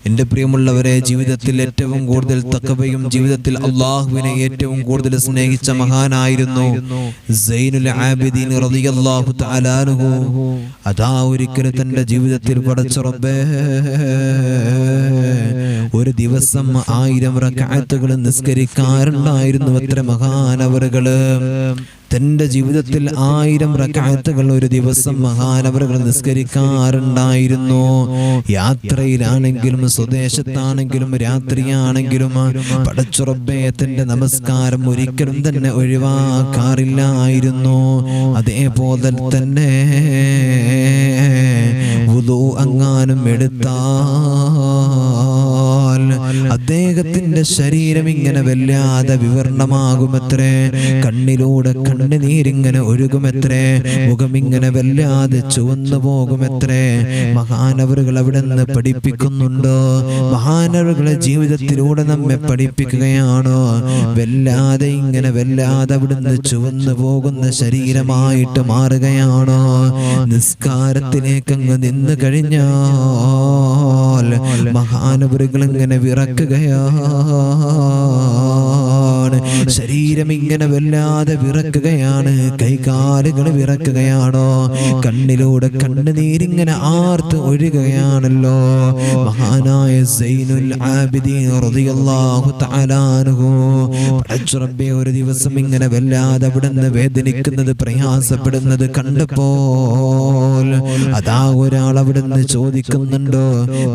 എൻ്റെ പ്രിയമുള്ളവരെ, ജീവിതത്തിൽ ഏറ്റവും കൂടുതൽ തഖ്വയും ജീവിതത്തിൽ അല്ലാഹുവിനെ ഏറ്റവും കൂടുതൽ സ്നേഹിച്ച മഹാനായിരുന്നു സൈനുൽ ആബിദീൻ റളിയല്ലാഹു തആല അൻഹു. അതാ ഒരിക്കൽ തൻ്റെ ജീവിതത്തിൽ പടച്ച റബ്ബേ ഒരു ദിവസം 1000 റക്അത്തുകൾ നിസ്കരിക്കാറുണ്ടായിരുന്നു. അത്ര മഹാനവറുകള് തൻ്റെ ജീവിതത്തിൽ 1000 റക്അത്തുകൾ ഒരു ദിവസം മഹാനവറുകൾ നിസ്കരിക്കാറുണ്ടായിരുന്നു. യാത്രയിലാണെങ്കിലും സ്വദേശത്താണെങ്കിലും രാത്രിയാണെങ്കിലും പടച്ച റബ്ബേ തൻ്റെ നമസ്കാരം ഒരിക്കലും തന്നെ ഒഴിവാക്കാറില്ലായിരുന്നു. അതേപോലെ തന്നെ വുളു അങ്ങാനും എടുത്താൽ അദ്ദേഹത്തിന്റെ ശരീരം ഇങ്ങനെ വല്ലാതെ വിവരണമാകുമത്രേ, കണ്ണിലൂടെ കണ്ണുനീരിങ്ങനെ ഒഴുകുമത്രേ, മുഖം ഇങ്ങനെ വല്ലാതെ ചുവന്നു പോകുമത്രേ. മഹാനവറുകൾ അവിടെ നിന്ന് പഠിപ്പിക്കുന്നുണ്ടോ? മഹാനവറുകളെ ജീവിതത്തിലൂടെ നമ്മെ പഠിപ്പിക്കുകയാണോ? വല്ലാതെ ഇങ്ങനെ വല്ലാതെ അവിടുന്ന് ചുവന്നു പോകുന്ന ശരീരമായിട്ട് മാറുകയാണോ? നിസ്കാരത്തിലേക്ക് അങ്ങ് നിന്ന് കഴിഞ്ഞാൽ മഹാനവറുകൾ ഇങ്ങനെ വിറക്കുകയാണ്, ശരീരം ഇങ്ങനെ വല്ലാതെ വിറക്കുകയാണ്, കൈകാലുകൾ വിറക്കുകയാണോ? കണ്ണിലൂടെ കണ്ണുനീരിങ്ങനെ ആർത്ത് ഒഴുകുകയാണല്ലോ. മഹാനായ സൈനുൽ ആബിദീൻ റളിയല്ലാഹു തആല അൻഹു പടച്ച റബ്ബേ ഒരു ദിവസം ഇങ്ങനെ വല്ലാതെ അവിടുന്ന് വേദനിക്കുന്നത് പ്രയാസപ്പെടുന്നത് കണ്ടപ്പോൾ അതാ ഒരാൾ അവിടുന്ന് ചോദിക്കുന്നുണ്ടോ,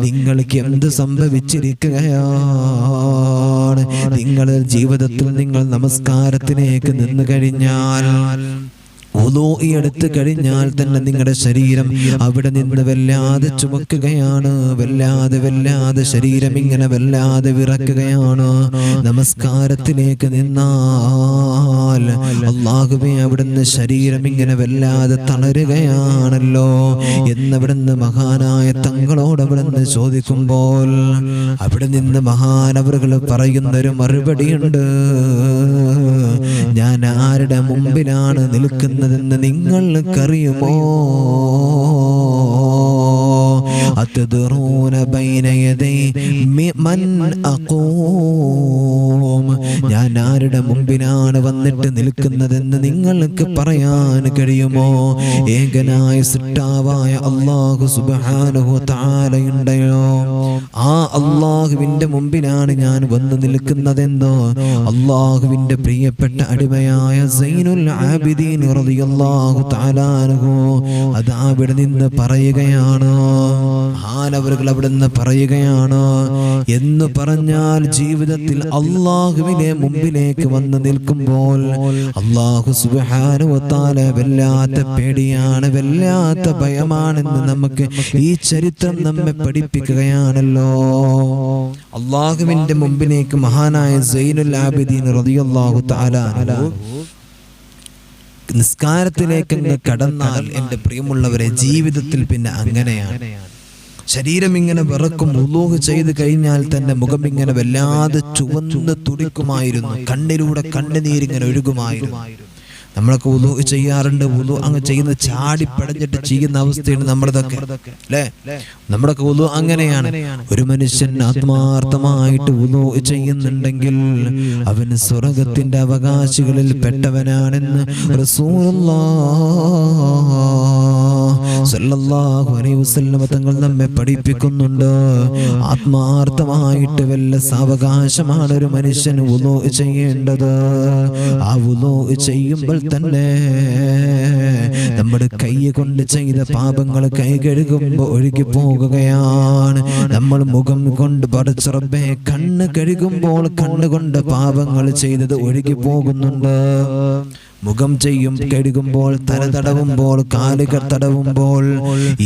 നിങ്ങൾക്ക് എന്ത് സംഭവിച്ചിരിക്കുകയാണ്? നിങ്ങളുടെ ജീവിതത്തിൽ നിങ്ങൾ നമസ്കാരത്തിലേക്ക് നിന്ന് കഴിഞ്ഞാൽ, വുളൂ എടുത്തു കഴിഞ്ഞാൽ തന്നെ നിങ്ങളുടെ ശരീരം അവിടെ നിന്ന് വല്ലാതെ ചുമക്കുകയാണ്, വല്ലാതെ ശരീരം ഇങ്ങനെ വല്ലാതെ വിറക്കുകയാണ്. നമസ്കാരത്തിലേക്ക് നിന്നാൽ അല്ലാഹുവേ അവിടുന്ന് ശരീരം ഇങ്ങനെ വല്ലാതെ തളരുകയാണല്ലോ എന്നവിടുന്ന് മഹാനായ തങ്ങളോട് അവിടുന്ന് ചോദിക്കുമ്പോൾ അവിടെ നിന്ന് മഹാനവറുകൾ പറയുന്നൊരു മറുപടിയുണ്ട്. ഞാൻ ആരുടെ മുമ്പിലാണ് നിൽക്കുന്നതെന്ന് നിങ്ങൾക്കറിയുമോ? അത്തദ്റൂന ബൈന യദൈ മൻ അഖൂം, ഞാൻ ആരുടെ മുമ്പിലാണ് വന്നിട്ട് നിൽക്കുന്നതെന്ന് നിങ്ങൾക്ക് പറയാൻ കഴിയുമോ? ഏകനായ സൃഷ്ടാവായ അല്ലാഹു സുബ്ഹാനഹു തആലയുണ്ടല്ലോ, ആ അല്ലാഹുവിന്റെ മുമ്പിലാണ് ഞാൻ വന്നു നിൽക്കുന്നതെന്നോ അല്ലാഹുവിന്റെ പ്രിയപ്പെട്ട അടിമയായ സൈനുൽ ആബിദീൻ റളിയല്ലാഹു തആല അൻഹു അത് അവിടെ നിന്ന് പറയുകയാണ്. മഹാനവറുകൾ അവിടെ നിന്ന് പറയുകയാണ്. എന്ന് പറഞ്ഞാൽ ജീവിതത്തിൽ അല്ലാഹുവിനെ മുമ്പിലേക്ക് വന്ന് നിൽക്കുമ്പോൾ അല്ലാഹു സുബ്ഹാനഹു വ തആല വല്ലാത്ത പേടിയാണ്, വല്ലാത്ത ഭയമാണെന്ന് നമുക്ക് ഈ ചരിത്രം നമ്മെ പഠിപ്പിക്കുകയാണല്ലോ. അല്ലാഹുവിന്റെ മുമ്പിലേക്ക് മഹാനായ സൈനുൽ ആബിദീൻ റളിയല്ലാഹു തആല അൻഹു നിസ്കാരത്തിലേക്ക് കടന്നാൽ എൻ്റെ പ്രിയമുള്ളവരെ ജീവിതത്തിൽ പിന്നെ അങ്ങനെയാണ്. ശരീരം ഇങ്ങനെ വിറക്കും. വുളൂ ചെയ്ത് കഴിഞ്ഞാൽ തന്നെ മുഖം ഇങ്ങനെ വല്ലാതെ ചുവന്ന് തുടിക്കുമായിരുന്നു, കണ്ണിലൂടെ കണ്ണുനീരിങ്ങനെ ഒഴുകുമായിരുന്നു. നമ്മളൊക്കെ വുളൂ ചെയ്യാറുണ്ട്, വുളൂ അങ്ങ് ചെയ്യുന്ന ചാടി പടഞ്ഞിട്ട് ചെയ്യുന്ന അവസ്ഥയാണ് നമ്മുടെതൊക്കെ, അല്ലേ? നമ്മുടെയൊക്കെ വുളൂ അങ്ങനെയാണ്. ഒരു മനുഷ്യൻ ആത്മാർത്ഥമായിട്ട് വുളൂ ചെയ്യുന്നുണ്ടെങ്കിൽ അവൻ സ്വർഗ്ഗത്തിന്റെ അവകാശികളിൽ പെട്ടവനാണെന്ന് റസൂലുള്ളാഹി സ്വല്ലല്ലാഹു അലൈഹി വസല്ലം തങ്ങൾ നമ്മെ പഠിപ്പിക്കുന്നുണ്ട്. ആത്മാർത്ഥമായിട്ട് വല്ല സാവകാശമാണ് ഒരു മനുഷ്യൻ വുളൂ ചെയ്യേണ്ടത്. ആ വുളൂ ചെയ്യുമ്പോൾ തന്നെ നമ്മുടെ കൈ കൊണ്ട് ചെയ്ത പാപങ്ങൾ കൈ കഴുകുമ്പോൾ ഒഴുകി പോകുകയാണ്. നമ്മൾ മുഖം കൊണ്ട് പടച്ച റബ്ബേ കണ്ണ് കഴുകുമ്പോൾ കണ്ണുകൊണ്ട് പാപങ്ങൾ ചെയ്തത് ഒഴുകി പോകുന്നുണ്ട്. മുഖം കഴുകുമ്പോൾ, തല തടവുമ്പോൾ, കാലുകൾ തടവുമ്പോൾ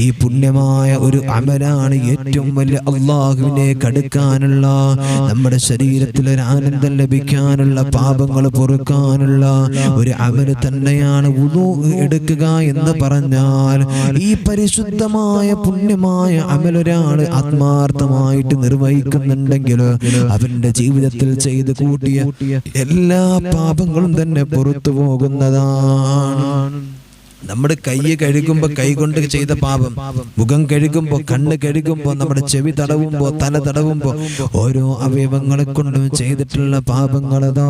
ഈ പുണ്യമായ ഒരു അമലാണ് ഏറ്റവും വലിയ അല്ലാഹുവിലേക്ക് അടുക്കാനുള്ള, നമ്മുടെ ശരീരത്തിൽ ഒരു ആനന്ദം ലഭിക്കാനുള്ള, പാപങ്ങൾ പൊറുക്കാനുള്ള ഒരു അമല് തന്നെയാണ് വുളൂ എടുക്കുക എന്ന് പറഞ്ഞാൽ. ഈ പരിശുദ്ധമായ പുണ്യമായ അമലൊരാൾ ആത്മാർത്ഥമായിട്ട് നിർവഹിക്കുന്നുണ്ടെങ്കിൽ അവന്റെ ജീവിതത്തിൽ ചെയ്ത് കൂട്ടിയ എല്ലാ പാപങ്ങളും തന്നെ പുറത്തു പോകും. നമ്മുടെ കൈ കഴുകുമ്പോ കൈ കൊണ്ട് ചെയ്ത പാപം, മുഖം കഴുകുമ്പോ, കണ്ണ് കഴുകുമ്പോ, നമ്മുടെ ചെവി തടവുമ്പോ, തല തടവുമ്പോ, ഓരോ അവയവങ്ങളെ കൊണ്ടും ചെയ്തിട്ടുള്ള പാപങ്ങളതാ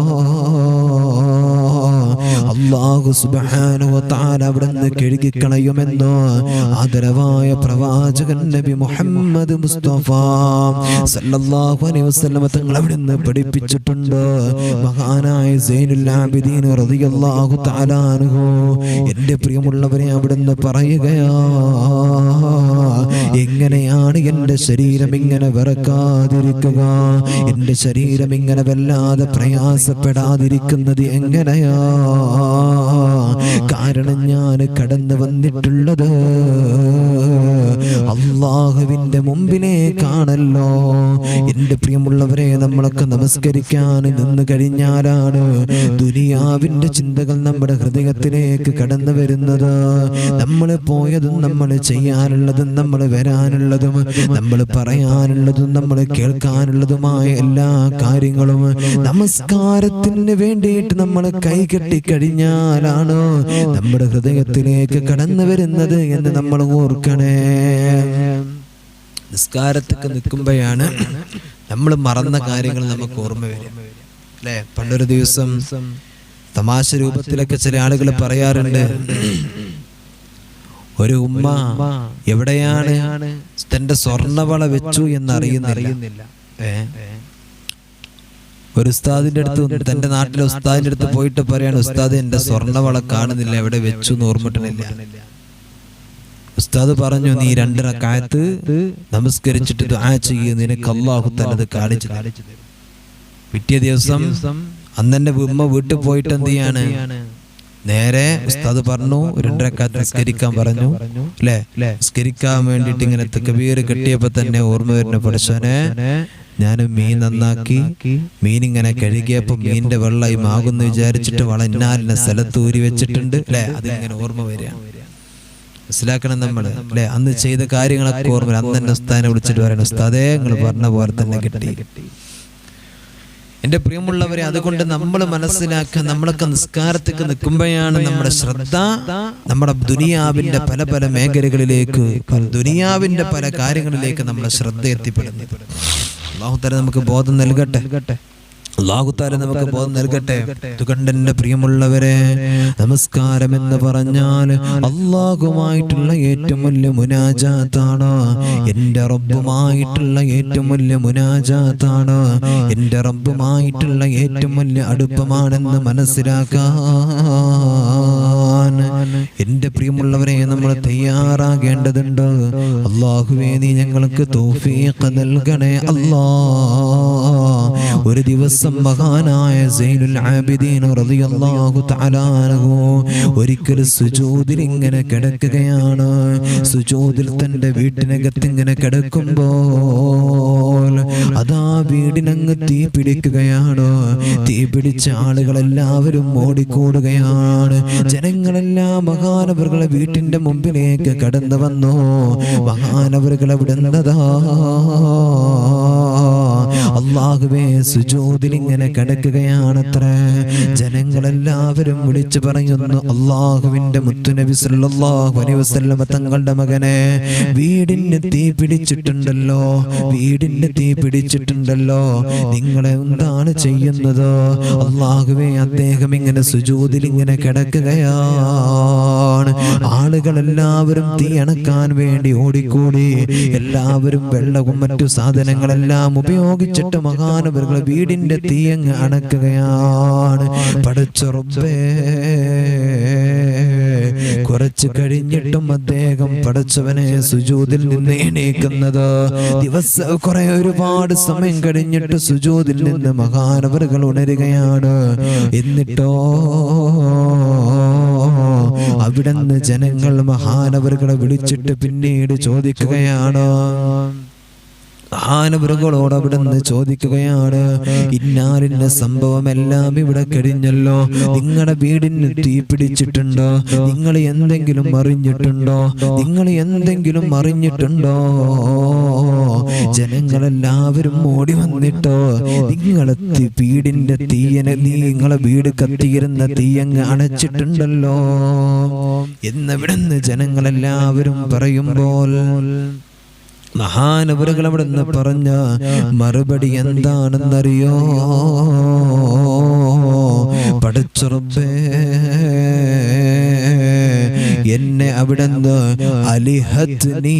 അല്ലാഹു സുബ്ഹാനഹു വ തആല അവിടുന്ന് കഴുകിക്കളയുമെന്നോ ആദരവായ പ്രവാചകൻ നബി മുഹമ്മദ് മുസ്തഫ സല്ലല്ലാഹു അലൈഹി വസല്ലം തങ്ങൾ അവിടുന്ന് പഠിപ്പിച്ചിട്ടുണ്ട്. മഹാനായ സൈനുൽ ആബിദീൻ റളിയല്ലാഹു തആല അൻഹു എൻ്റെ പ്രിയമുള്ളവരെ അവിടുന്ന് പറയുകയാ, എങ്ങനെയാണ് എൻ്റെ ശരീരം ഇങ്ങനെ വിറക്കാതിരിക്കുക, എൻ്റെ ശരീരം ഇങ്ങനെ വല്ലാതെ പ്രയാസപ്പെടാതിരിക്കുന്നത് എങ്ങനെയാ? കാരണം ഞാൻ കടന്നു വന്നിട്ടുള്ളത് അല്ലാഹുവിന്റെ മുമ്പിലേക്കാണല്ലോ. എൻ്റെ പ്രിയമുള്ളവരെ, നമ്മളൊക്കെ നമസ്കരിക്കാൻ നിന്ന് കഴിഞ്ഞാലാണ് ദുനിയാവിന്റെ ചിന്തകൾ നമ്മുടെ ഹൃദയത്തിലേക്ക് കടന്നു വരുന്നത്. നമ്മൾ പോയതും നമ്മൾ ചെയ്യാനുള്ളതും നമ്മൾ വരാനുള്ളതും നമ്മൾ പറയാനുള്ളതും നമ്മൾ കേൾക്കാനുള്ളതുമായ എല്ലാ കാര്യങ്ങളും നമസ്കാരത്തിന് വേണ്ടിയിട്ട് നമ്മൾ കൈകെട്ടി കഴിഞ്ഞാലാണ് നമ്മുടെ ഹൃദയത്തിലേക്ക് കടന്നു വരുന്നത് എന്ന് നമ്മൾ ഓർക്കണേ. നിസ്കാരത്തൊക്കെ നിൽക്കുമ്പോഴാണ് നമ്മൾ മറന്ന കാര്യങ്ങൾ നമുക്ക് ഓർമ്മ വരും, അല്ലേ? പണ്ടൊരു ദിവസം തമാശ രൂപത്തിലൊക്കെ ചില ആളുകൾ പറയാറുണ്ട്, ഒരു ഉമ്മ എവിടെയാണ് തന്റെ സ്വർണവള വെച്ചു എന്നറിയുന്നില്ല. ഒരു ഉസ്താദിന്റെ അടുത്ത്, തന്റെ നാട്ടിലെ ഉസ്താദിന്റെ അടുത്ത് പോയിട്ട് പറയാണ്, ഉസ്താദ് എന്റെ സ്വർണവള കാണുന്നില്ല, എവിടെ വെച്ചു എന്ന് ഓർമ്മിട്ടണില്ല. ഉസ്താദ് പറഞ്ഞു, നീ 2 റക്അത്ത് നമസ്കരിച്ചിട്ട് ദുആ ചെയ്യ്, നിനക്ക് അല്ലാഹു തആല അത് കാണിച്ചു തരും. പിറ്റേ ദിവസം അന്നെ ഉമ്മ വീട്ടിൽ പോയിട്ട് എന്ത് ചെയ്യാണ്, നേരെ ഉസ്താദ് പറഞ്ഞു 2 റക്അത്ത് നിസ്കരിക്കാൻ പറഞ്ഞു, അല്ലേ? നിസ്കരിക്കാൻ വേണ്ടിട്ട് ഇങ്ങനെ തക്ബീർ കെട്ടിയപ്പോ തന്നെ ഓർമ്മ വരുന്ന, പടച്ചോനെ ഞാൻ മീൻ നന്നാക്കി, മീനിങ്ങനെ കഴുകിയപ്പോ മീനിന്റെ വെള്ളമായി മാകുന്നു വിചാരിച്ചിട്ട് വള ഇന്നാലിനെ സ്ഥലത്ത് ഊരി വെച്ചിട്ടുണ്ട്, അല്ലെ? അതിങ്ങനെ ഓർമ്മ വരിക. മനസ്സിലാക്കണം നമ്മൾ, അല്ലെ? അന്ന് ചെയ്ത കാര്യങ്ങളൊക്കെ ഓർമ്മ. അന്ന് എന്നെ ഉസ്താദിനെ വിളിച്ചിട്ട് പറയണം, ഉസ്താദേ നിങ്ങൾ പറഞ്ഞ പോലെ തന്നെ കിട്ടി. എന്റെ പ്രിയമുള്ളവരെ, അതുകൊണ്ട് നമ്മൾ മനസ്സിലാക്കുക, നമ്മളൊക്കെ നിസ്കാരത്തേക്ക് നിൽക്കുമ്പോഴാണ് നമ്മുടെ ശ്രദ്ധ നമ്മുടെ ദുനിയാവിന്റെ പല പല മേഖലകളിലേക്ക്, ദുനിയാവിന്റെ പല കാര്യങ്ങളിലേക്ക് നമ്മുടെ ശ്രദ്ധ എത്തിപ്പെടുന്നത്. അല്ലാഹു തആല നമുക്ക് ബോധം നൽകട്ടെ, അല്ലാഹു തആല നമുക്ക് ബോധം നൽകട്ടെ. അതുകൊണ്ട് എൻ്റെ പ്രിയമുള്ളവരെ, നമസ്കാരം എന്ന് പറഞ്ഞാൽ അല്ലാഹുമായിട്ടുള്ള ഏറ്റവും വലിയ മുനാജാത്താണ്, എൻ്റെ റബ്ബുമായിട്ടുള്ള ഏറ്റവും വലിയ മുനാജാത്താണ്, എൻ്റെ റബ്ബുമായിട്ടുള്ള ഏറ്റവും വലിയ അടുപ്പമാണെന്ന് മനസ്സിലാക്കാൻ എൻ്റെ പ്രിയമുള്ളവരെ നമ്മൾ തയ്യാറാകേണ്ടതുണ്ട്. അല്ലാഹുവേ, നീ ഞങ്ങൾക്ക് തൗഫീഖ് നൽകണേ അല്ലാഹ്. ഒരു ദിവസം മഹാനായ സൈനുൽ ആബിദീൻ റളിയല്ലാഹു തആല അൻഹു ഒരിക്കൽ സുജൂദിൽ ഇങ്ങനെ കിടക്കുകയാണ്. സുജൂദിൽ തന്റെ വീട്ടിനകത്ത് ഇങ്ങനെ കിടക്കുമ്പോൾ അതാ വീടിനങ്ങ് തീ പിടിക്കുകയാണ്. തീ പിടിച്ച ആളുകളെല്ലാവരും ഓടിക്കൂടുകയാണ്. ജനങ്ങളെല്ലാം മഹാനവറുകളെ വീട്ടിന്റെ മുമ്പിലേക്ക് കടന്നു വന്നു. മഹാനവറുകൾ അവിടുന്നതാ അല്ലാഹുവേ സുജൂദിൽ ഇങ്ങനെ കിടക്കുകയാണത്ര. ജനങ്ങളെല്ലാവരും വിളിച്ചു പറയുന്നു, അല്ലാഹുവിന്റെ മുത്തുനബി സല്ലല്ലാഹു അലൈഹി വസല്ലം തങ്ങളുടെ മകനെ വീടിന് തീ പിടിച്ചിട്ടുണ്ടല്ലോ, വീടിന് തീ പിടിച്ചിട്ടുണ്ടല്ലോ, നിങ്ങൾ എന്താണ് ചെയ്യുന്നത്? അല്ലാഹുവേ, അദ്ദേഹം ഇങ്ങനെ സുജൂദിൽ ഇങ്ങനെ കിടക്കുകയാണ്. ആളുകളെല്ലാവരും തീ അണക്കാൻ വേണ്ടി ഓടിക്കൂടി. എല്ലാവരും വെള്ളവും മറ്റു സാധനങ്ങളെല്ലാം ഉപയോഗിച്ചിട്ട് മഹാനവറുകളെ വീടിന്റെ തീയങ്ങ് അണക്കുകയാണ്. പടച്ച റബ്ബേ, കുറച്ച് കഴിഞ്ഞിട്ടും അദ്ദേഹം പടച്ചവനെ സുജൂദിൽ നിന്ന് എണീക്കുന്നത് ദിവസം ഒരുപാട് സമയം കഴിഞ്ഞിട്ട് സുജൂദിൽ നിന്ന് മഹാനവറുകൾ ഉണരുകയാണ്. എന്നിട്ടോ അവിടുന്ന് ജനങ്ങൾ മഹാനവറുകളെ വിളിച്ചിട്ട് പിന്നീട് ചോദിക്കുകയാണ്, മഹാനവറുകളോട് അവിടുന്ന് ചോദിക്കുകയാണ്, ഇന്നാലിന്റെ സംഭവമെല്ലാം ഇവിടെ കഴിഞ്ഞല്ലോ, നിങ്ങളുടെ വീടിന് തീ പിടിച്ചിട്ടുണ്ടോ? നിങ്ങൾ എന്തെങ്കിലും അറിഞ്ഞിട്ടുണ്ടോ? നിങ്ങൾ എന്തെങ്കിലും അറിഞ്ഞിട്ടുണ്ടോ? ജനങ്ങളെല്ലാവരും ഓടി വന്നിട്ടോ നിങ്ങളെ വീടിന്റെ തീയനെ, നിങ്ങളെ വീട് കത്തിയിരുന്ന തീയങ്ങ് അണച്ചിട്ടുണ്ടല്ലോ എന്നവിടുന്ന് ജനങ്ങളെല്ലാവരും പറയുമ്പോൾ മഹാനവറുകൾ അവിടുന്ന് പറഞ്ഞ മറുപടി എന്താണെന്നറിയോ? പടച്ച റബ്ബേ, എന്നെ അവിടുന്ന് അലിഹത്നി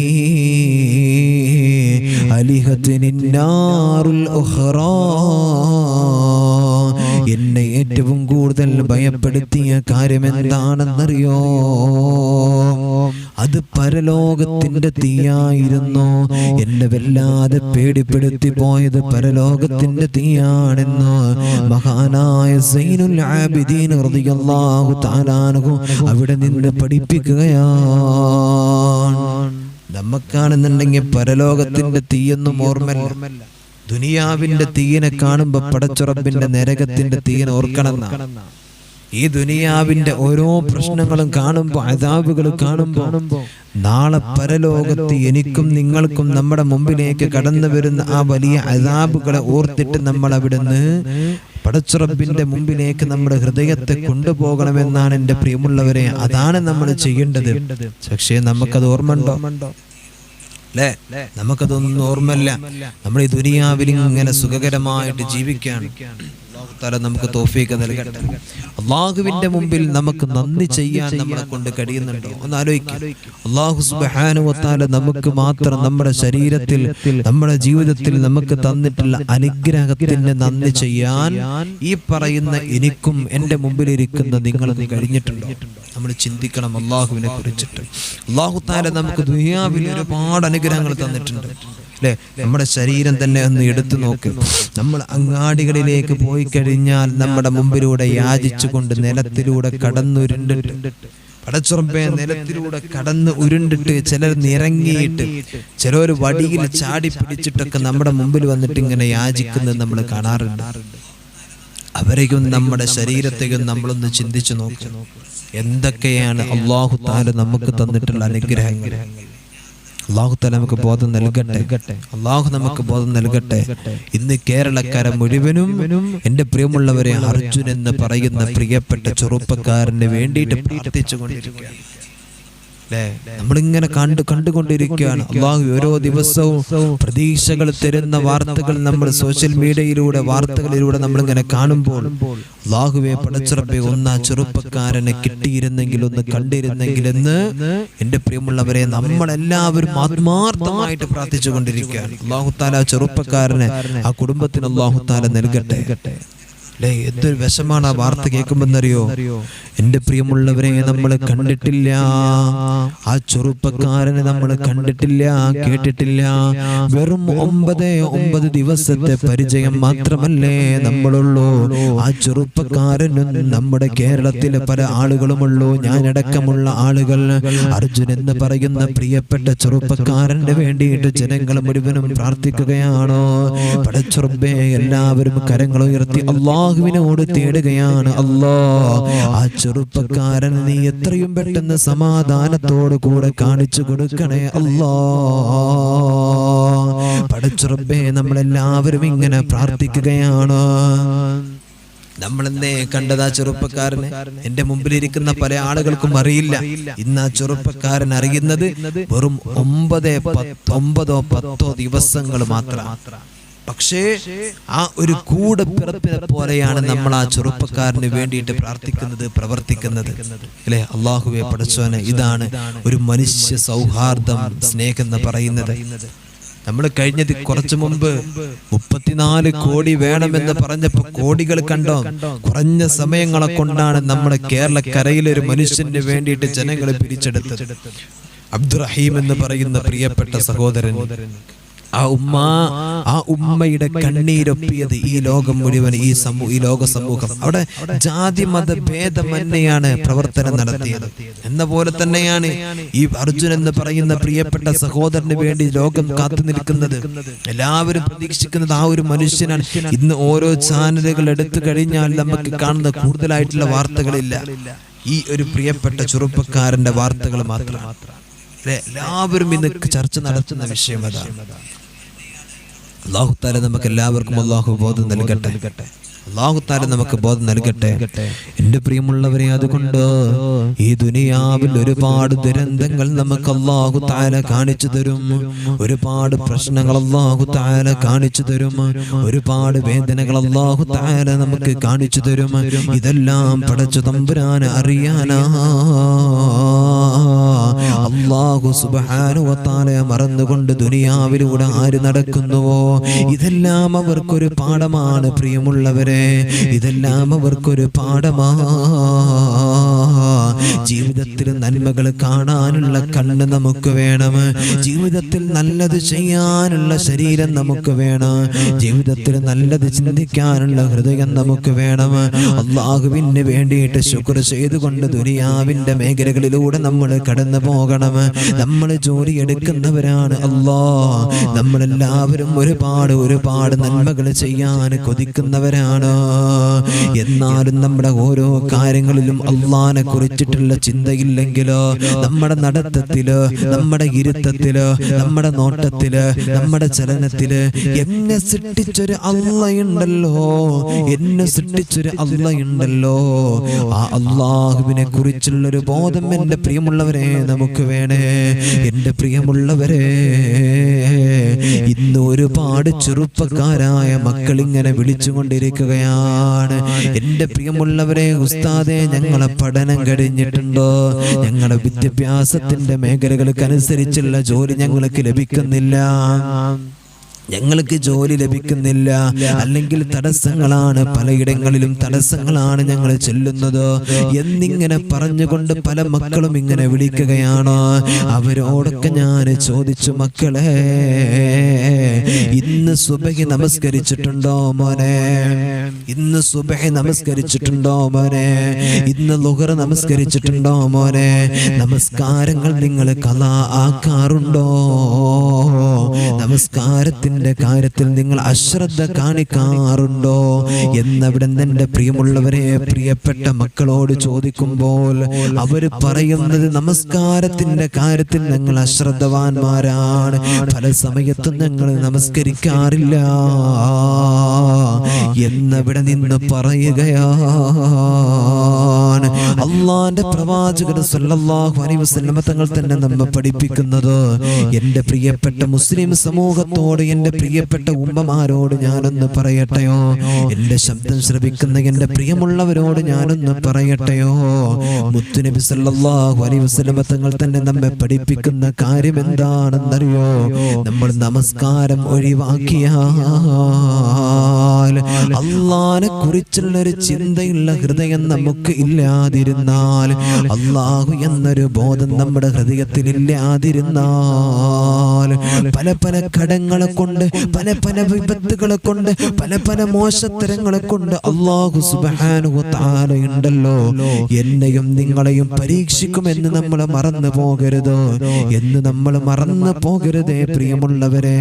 നാറുൽ ഉഖ്റാ, എന്നെ ഏറ്റവും കൂടുതൽ ഭയപ്പെടുത്തിയ കാര്യം എന്താണെന്നറിയോ? അത് പരലോകത്തിന്റെ തീയായിരുന്നു. എന്നെ വല്ലാതെ പേടിപ്പെടുത്തി പോയത് പരലോകത്തിന്റെ തീയാണെന്ന് മഹാനായ സൈനുൽ ആബിദീൻ റളിയല്ലാഹു തആല അൻഹു അവിടെ നിന്ന് പഠിപ്പിക്കുകയാണ്. നമുക്കാണെന്നുണ്ടെങ്കിൽ പരലോകത്തിന്റെ തീയൊന്നും ഓർമ്മയില്ല. ദുനിയാവിന്റെ തീയിനെ കാണുമ്പോ പടച്ച റബ്ബിന്റെ നരകത്തിന്റെ തീയിനെ ഓർക്കണം. ഈ ദുനിയാവിന്റെ ഓരോ പ്രശ്നങ്ങളും കാണുമ്പോ, അദാബുകൾ കാണുമ്പോ, നാളെ പരലോകത്ത് എനിക്കും നിങ്ങൾക്കും നമ്മുടെ മുമ്പിലേക്ക് കടന്നു വരുന്ന ആ വലിയ അദാബുകളെ ഓർത്തിട്ട് നമ്മൾ അവിടുന്ന് പടച്ച റബ്ബിന്റെ മുമ്പിലേക്ക് നമ്മുടെ ഹൃദയത്തെ കൊണ്ടുപോകണമെന്നാണ് എൻ്റെ പ്രിയമുള്ളവരെ. അതാണ് നമ്മൾ ചെയ്യേണ്ടത്. പക്ഷേ നമുക്കത് ഓർമ്മയുണ്ടോ? അല്ലേ? നമുക്കതൊന്നും ഓർമ്മയില്ല. നമ്മൾ ഈ ദുനിയാവിൽ ഇങ്ങനെ സുഖകരമായിട്ട് ജീവിക്കാൻ അല്ലാഹു നമുക്ക് തൗഫീഖ് നൽകട്ടെ. അല്ലാഹുവിന്റെ മുമ്പിൽ നമുക്ക് നന്ദി ചെയ്യാൻ നമ്മളെ കൊണ്ട് കഴിയുന്നുണ്ടോ? ഒന്ന് ആലോചിക്കുക. അല്ലാഹു സുബ്ഹാനഹു വ തആല നമുക്ക് മാത്രം നമ്മുടെ ശരീരത്തിൽ, നമ്മുടെ ജീവിതത്തിൽ നമുക്ക് തന്നിട്ടുള്ള അനുഗ്രഹത്തിന് നന്ദി ചെയ്യാൻ ഈ പറയുന്ന എനിക്കും എൻ്റെ മുമ്പിലിരിക്കുന്ന നിങ്ങളൊന്നും കഴിഞ്ഞിട്ടുണ്ടോ? നമ്മൾ ചിന്തിക്കണം അല്ലാഹുവിനെ കുറിച്ചിട്ട്. അല്ലാഹു തആല നമുക്ക് ദുനിയാവിൽ ഒരുപാട് അനുഗ്രഹങ്ങൾ തന്നിട്ടുണ്ട്. അല്ലേ? നമ്മുടെ ശരീരം തന്നെ ഒന്ന് എടുത്തു നോക്ക്. നമ്മൾ അങ്ങാടികളിലേക്ക് പോയി കഴിഞ്ഞാൽ നമ്മുടെ മുമ്പിലൂടെ യാചിച്ചുകൊണ്ട് നിലത്തിലൂടെ കടന്നുരുണ്ടിട്ട്, പടച്ചുറമ്പേ നിലത്തിലൂടെ കടന്ന് ഉരുണ്ടിട്ട്, ചിലർ നിറങ്ങിയിട്ട്, ചിലർ വടിയിൽ ചാടി പിടിച്ചിട്ടൊക്കെ നമ്മുടെ മുമ്പിൽ വന്നിട്ട് ഇങ്ങനെ യാചിക്കുന്നത് നമ്മൾ കാണാറുണ്ട്. അവരെയും നമ്മുടെ ശരീരത്തെയും നമ്മളൊന്ന് ചിന്തിച്ചു നോക്ക്. എന്തൊക്കെയാണ് അല്ലാഹു തആല നമുക്ക് തന്നിട്ടുള്ള അനുഗ്രഹങ്ങൾ. അല്ലാഹു തആല നമുക്ക് ബോധം നൽകട്ടെ. അല്ലാഹു നമുക്ക് ബോധം നൽകട്ടെ. ഇന്ന് കേരളക്കര മുഴുവനും എൻ്റെ പ്രിയമുള്ളവരെ അർജുൻ എന്ന് പറയുന്ന പ്രിയപ്പെട്ട ചെറുപ്പക്കാരന് വേണ്ടിയിട്ട് പ്രാർത്ഥിച്ചു കൊണ്ടിരിക്കുകയാണ്. നമ്മളിങ്ങനെ കണ്ടുകൊണ്ടിരിക്കുകയാണ്. അല്ലാഹു ഓരോ ദിവസവും പ്രതീക്ഷകൾ തരുന്ന വാർത്തകൾ നമ്മൾ സോഷ്യൽ മീഡിയയിലൂടെ, വാർത്തകളിലൂടെ നമ്മളിങ്ങനെ കാണുമ്പോൾ അല്ലാഹുവേ പടച്ച റബ്ബേ, ഒന്ന് ആ ചെറുപ്പക്കാരനെ കിട്ടിയിരുന്നെങ്കിൽ, ഒന്ന് കണ്ടിരുന്നെങ്കിൽ എന്ന് എൻ്റെ പ്രിയമുള്ളവരെ നമ്മളെല്ലാവരും ആത്മാർത്ഥമായിട്ട് പ്രാർത്ഥിച്ചു കൊണ്ടിരിക്കുകയാണ്. അല്ലാഹു തആല ആ ചെറുപ്പക്കാരനെ, ആ കുടുംബത്തിന് അല്ലാഹു തആല നൽകട്ടെ. എന്തൊരു വിഷമാണ് ആ വാർത്ത കേൾക്കുമെന്നറിയോ? എൻ്റെ പ്രിയമുള്ളവരെ, നമ്മൾ കണ്ടിട്ടില്ല, ആ ചെറുപ്പക്കാരനെ നമ്മൾ കണ്ടിട്ടില്ല, കേട്ടിട്ടില്ല. വെറും 9 ദിവസത്തെ പരിചയം മാത്രമല്ലേ നമ്മളുള്ളൂ. ആ ചെറുപ്പക്കാരനും നമ്മുടെ കേരളത്തിലെ പല ആളുകളുമുള്ളൂ, ഞാനടക്കമുള്ള ആളുകൾ. അർജുൻ എന്ന് പറയുന്ന പ്രിയപ്പെട്ട ചെറുപ്പക്കാരന്റെ വേണ്ടിയിട്ട് ജനങ്ങൾ മുഴുവനും പ്രാർത്ഥിക്കുകയാണോ? പടച്ച റബ്ബേ, എല്ലാവരും കരങ്ങൾ ഉയർത്തി അല്ലാഹുവിനോട് തേടുകയാണ്. ആ ചെറുപ്പക്കാരൻ നീ എത്രയും പെട്ടെന്ന് സമാധാനത്തോടു കൂടെ കാണിച്ചു കൊടുക്കണേ അല്ലാ. പടച്ച റബ്ബേ, നമ്മളെല്ലാവരും ഇങ്ങനെ പ്രാർത്ഥിക്കുകയാണ്. നമ്മളെന്തേ കണ്ടത് ആ ചെറുപ്പക്കാരനെ? എൻ്റെ മുമ്പിലിരിക്കുന്ന പല ആളുകൾക്കും അറിയില്ല. ഇന്ന് ആ ചെറുപ്പക്കാരൻ അറിയുന്നത് വെറും 9-10 ദിവസങ്ങൾ മാത്രം. പക്ഷേ ആ ഒരു കൂടെ പിറപ്പിനെ പോലെയാണ് നമ്മൾ ആ ചെറുപ്പക്കാരന് വേണ്ടിയിട്ട് പ്രാർത്ഥിക്കുന്നത്, പ്രവർത്തിക്കുന്നത്. അല്ലേ? അല്ലാഹുവേ പടച്ചോനെ, ഇതാണ് ഒരു മനുഷ്യ സൗഹാർദ്ദം, സ്നേഹം എന്ന് പറയുന്നത്. നമ്മൾ കഴിഞ്ഞത് കുറച്ചു മുമ്പ് 34 കോടി വേണമെന്ന് പറഞ്ഞപ്പോ കോടികൾ കണ്ടോ? കുറഞ്ഞ സമയങ്ങളെ കൊണ്ടാണ് നമ്മുടെ കേരളക്കരയിലെ ഒരു മനുഷ്യന് വേണ്ടിയിട്ട് ജനങ്ങളെ പിരിച്ചെടുത്തത്. അബ്ദുറഹീം എന്ന് പറയുന്ന പ്രിയപ്പെട്ട സഹോദരൻ, ആ ഉമ്മ ആ ഉമ്മയുടെ കണ്ണീരൊപ്പിയത് ഈ ലോകം മുഴുവൻ, ഈ ലോക സമൂഹം. അവിടെ ജാതി മത ഭേദമന്യെയാണ് പ്രവർത്തനം നടത്തിയത്. എന്ന പോലെ തന്നെയാണ് ഈ അർജുൻ എന്ന് പറയുന്ന പ്രിയപ്പെട്ട സഹോദരന് വേണ്ടി ലോകം കാത്തു നിൽക്കുന്നത്. എല്ലാവരും പ്രതീക്ഷിക്കുന്നത് ആ ഒരു മനുഷ്യനാണ്. ഇന്ന് ഓരോ ചാനലുകൾ എടുത്തു കഴിഞ്ഞാൽ നമുക്ക് കാണുന്ന കൂടുതലായിട്ടുള്ള വാർത്തകളില്ല, ഈ ഒരു പ്രിയപ്പെട്ട ചെറുപ്പക്കാരന്റെ വാർത്തകൾ മാത്രമാണ്. എല്ലാവരും ഇന്ന് ചർച്ച നടത്തുന്ന വിഷയം അതാണ്. അല്ലാഹു തആല നമുക്ക് എല്ലാവർക്കും അല്ലാഹു ബോധം നൽകട്ടെ. അല്ലാഹു തആല നമുക്ക് ബോധം നൽകട്ടെ. എൻ്റെ പ്രിയമുള്ളവരെ, അതുകൊണ്ട് ഈ ദുനിയാവിൽ ഒരുപാട് ദുരന്തങ്ങൾ നമുക്ക് അല്ലാഹു തആല കാണിച്ചു തരും. ഒരുപാട് പ്രശ്നങ്ങൾ അല്ലാഹു തആല കാണിച്ചു തരും. ഒരുപാട് വേദനകൾ അല്ലാഹു തആല നമുക്ക് കാണിച്ചു തരും. ഇതെല്ലാം പടച്ച തമ്പുരാനെ അറിയാനാ അല്ലാഹു സുബ്ഹാനഹു വ തആല മറന്നുകൊണ്ട് ദുനിയാവിലൂടെ ആര് നടക്കുന്നുവോ ഇതെല്ലാം അവർക്കൊരു പാഠമാണ്. പ്രിയമുള്ളവരെ, ഇതെല്ലാം അവർക്കൊരു പാഠമാ. ജീവിതത്തിൽ നന്മകൾ കാണാനുള്ള കണ്ണ് നമുക്ക് വേണം. ജീവിതത്തിൽ നല്ലത് ചെയ്യാനുള്ള ശരീരം നമുക്ക് വേണം. ജീവിതത്തിൽ നല്ലത് ചിന്തിക്കാനുള്ള ഹൃദയം നമുക്ക് വേണം. അല്ലാഹുവിന് വേണ്ടിയിട്ട് ശുക്ർ ചെയ്തുകൊണ്ട് ദുനിയാവിന്റെ മേഖലകളിലൂടെ നമ്മൾ കടന്നു പോകണം. നമ്മൾ ജോലി എടുക്കുന്നവരാണ്. നമ്മളെല്ലാവരും ഒരുപാട് നന്മകൾ ചെയ്യാൻ കൊതിക്കുന്നവരാണ്. എന്നാലും നമ്മുടെ ഓരോ കാര്യങ്ങളിലും അല്ലാഹനെ കുറിച്ചിട്ടുള്ള ചിന്തയില്ലെങ്കിലോ, നമ്മുടെ നടത്തത്തില്, നമ്മുടെ ഇരുത്തത്തില്, നമ്മുടെ നോട്ടത്തില്, നമ്മുടെ ചലനത്തില് എന്നെ സൃഷ്ടിച്ചൊരു അല്ലാഹുണ്ടല്ലോ, എന്നെ സൃഷ്ടിച്ചൊരു അല്ലാഹുണ്ടല്ലോ, ആ അല്ലാഹുവിനെ കുറിച്ചുള്ളൊരു ബോധം എൻ്റെ പ്രിയമുള്ളവരെ നമുക്ക് വേണേ. എൻ്റെ പ്രിയമുള്ളവരെ, ഇന്ന് ഒരുപാട് ചെറുപ്പക്കാരായ മക്കൾ ഇങ്ങനെ വിളിച്ചുകൊണ്ടിരിക്കുകയാണ്. എൻ്റെ പ്രിയമുള്ളവരെ, ഉസ്താദേ, ഞങ്ങളെ പഠനം കഴിഞ്ഞിട്ടുണ്ടോ? ഞങ്ങളുടെ വിദ്യാഭ്യാസത്തിന്റെ മേഖലകൾക്കനുസരിച്ചുള്ള ജോലി ഞങ്ങൾക്ക് ലഭിക്കുന്നില്ല, ഞങ്ങൾക്ക് ജോലി ലഭിക്കുന്നില്ല, അല്ലെങ്കിൽ തടസ്സങ്ങളാണ്, പലയിടങ്ങളിലും തടസ്സങ്ങളാണ് ഞങ്ങൾ ചെല്ലുന്നത് എന്നിങ്ങനെ പറഞ്ഞുകൊണ്ട് പല മക്കളും ഇങ്ങനെ വിളിക്കുകയാണ്. അവരോടൊക്കെ ഞാൻ ചോദിച്ചു, മക്കളെ, ഇന്ന് സുബഹി നമസ്കരിച്ചിട്ടുണ്ടോ മോനെ? ഇന്ന് സുബഹി നമസ്കരിച്ചിട്ടുണ്ടോ മോനെ? ഇന്ന് ളുഹർ നമസ്കരിച്ചിട്ടുണ്ടോ മോനെ? നമസ്കാരങ്ങൾ നിങ്ങൾ ഖളാ ആക്കാറുണ്ടോ? നമസ്കാരത്തിന് കാര്യത്തിൽ നിങ്ങൾ അശ്രദ്ധ കാണിക്കാറുണ്ടോ എന്നവിടെ എൻ്റെ പ്രിയമുള്ളവരെ, പ്രിയപ്പെട്ട മക്കളോട് ചോദിക്കുമ്പോൾ അവർ പറയുന്നത് നമസ്കാരത്തിന്റെ കാര്യത്തിൽ ഞങ്ങൾ അശ്രദ്ധവാന്മാരാണ്, പല സമയത്തും ഞങ്ങൾ നമസ്കരിക്കാറില്ല എന്നവിടെ നിന്ന് പറയുകയാണ്. അല്ലാഹുവിന്റെ പ്രവാചകൻ സല്ലല്ലാഹു അലൈഹി വസല്ലം തങ്ങൾ തന്നെ നമ്മെ പഠിപ്പിക്കുന്നത്, എൻ്റെ പ്രിയപ്പെട്ട മുസ്ലിം സമൂഹത്തോട്, എൻ്റെ പ്രിയപ്പെട്ട ഉമ്മമാരോട് ഞാനൊന്ന് പറയട്ടെയോ, എൻ്റെ ശബ്ദം ശ്രവിക്കുന്ന എൻ്റെ പ്രിയമുള്ളവരോട് ഞാനൊന്ന് പറയട്ടെയോ, മുത്തുനബി സല്ലല്ലാഹു അലൈഹി വസല്ലം തങ്ങൾ തന്നെ നമ്മെ പഠിപ്പിക്കുന്ന കാര്യം എന്താണെന്നറിയോ? നമ്മൾ നമസ്കാരം ഒഴിവാക്കിയാൽ, അല്ലാഹുവിനെ കുറിച്ചുള്ളൊരു ചിന്തയുള്ള ഹൃദയം നമുക്ക് ഇല്ലാതിരുന്നാൽ, അല്ലാഹു എന്നൊരു ബോധം നമ്മുടെ ഹൃദയത്തിൽ ഇല്ലാതിരുന്നാൽ, പല കടങ്ങളെ കൊണ്ട്, പല വിപത്തുകളെ കൊണ്ട്, പല മോശത്തരങ്ങളെ കൊണ്ട് അല്ലാഹു സുബ്ഹാനഹു വ തആല ഉണ്ടല്ലോ, എന്നെയും നിങ്ങളെയും പരീക്ഷിക്കുമെന്ന് നമ്മൾ മറന്നു പോകരുത്, എന്ന് നമ്മൾ മറന്നു പോകരുതേ പ്രിയമുള്ളവരെ.